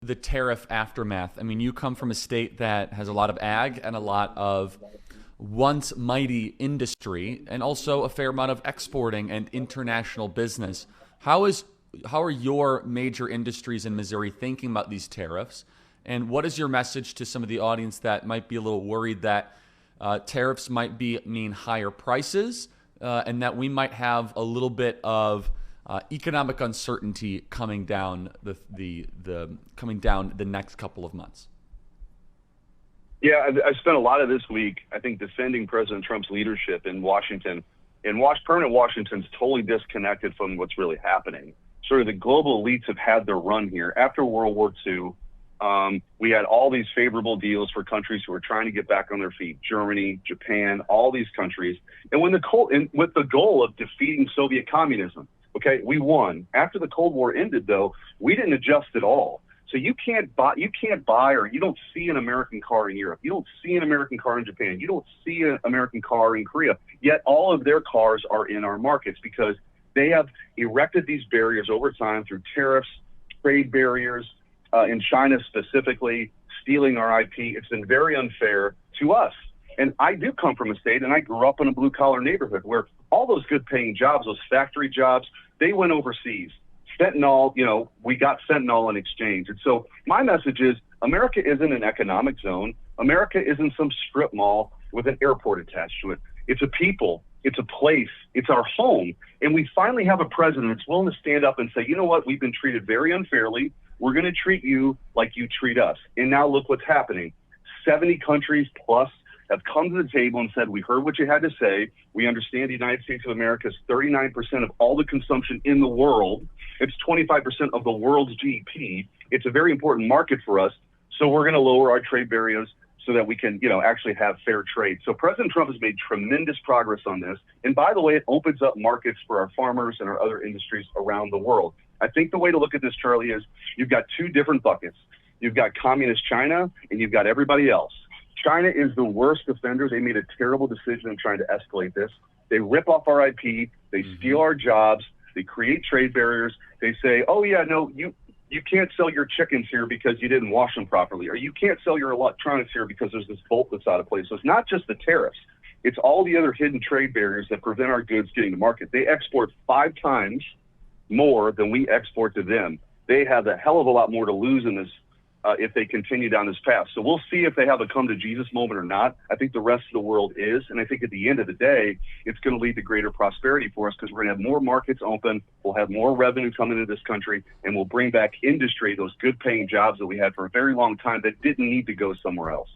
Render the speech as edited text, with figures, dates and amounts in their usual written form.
the tariff aftermath. I mean, you come from a state that has a lot of ag and a lot of once mighty industry, and also a fair amount of exporting and international business. How is how are your major industries in Missouri thinking about these tariffs? And what is your message to some of the audience that might be a little worried that tariffs might mean higher prices, and that we might have a little bit of economic uncertainty coming down the next couple of months? Yeah, I spent a lot of this week, I think, defending President Trump's leadership in Washington. And permanent Washington's totally disconnected from what's really happening. Sort of the global elites have had their run here. After World War II, we had all these favorable deals for countries who were trying to get back on their feet: Germany, Japan, all these countries. And with the goal of defeating Soviet communism, okay, we won. After the Cold War ended, though, we didn't adjust at all. So you can't buy, or you don't see an American car in Europe. You don't see an American car in Japan. You don't see an American car in Korea. Yet all of their cars are in our markets because they have erected these barriers over time through tariffs, trade barriers, in China specifically, stealing our IP. It's been very unfair to us. And I do come from a state, and I grew up in a blue-collar neighborhood where all those good-paying jobs, those factory jobs, they went overseas. Fentanyl, we got fentanyl in exchange. And so my message is America isn't an economic zone. America isn't some strip mall with an airport attached to it. It's a people. It's a place. It's our home. And we finally have a president that's willing to stand up and say, you know what, we've been treated very unfairly. We're going to treat you like you treat us. And now look what's happening. 70 countries plus have come to the table and said, we heard what you had to say. We understand the United States of America is 39% of all the consumption in the world. It's 25% of the world's GDP. It's a very important market for us. So we're going to lower our trade barriers so that we can, actually have fair trade. So President Trump has made tremendous progress on this. And by the way, it opens up markets for our farmers and our other industries around the world. I think the way to look at this, Charlie, is you've got two different buckets. You've got communist China and you've got everybody else. China is the worst offender. They made a terrible decision in trying to escalate this. They rip off our IP. They steal our jobs. They create trade barriers. They say, oh, yeah, no, you can't sell your chickens here because you didn't wash them properly, or you can't sell your electronics here because there's this bolt that's out of place. So it's not just the tariffs. It's all the other hidden trade barriers that prevent our goods getting to market. They export 5 times more than we export to them. They have a hell of a lot more to lose in this if they continue down this path. So we'll see if they have a come to Jesus moment or not. I think the rest of the world is. And I think at the end of the day, it's going to lead to greater prosperity for us because we're going to have more markets open. We'll have more revenue coming into this country, and we'll bring back industry, those good paying jobs that we had for a very long time that didn't need to go somewhere else.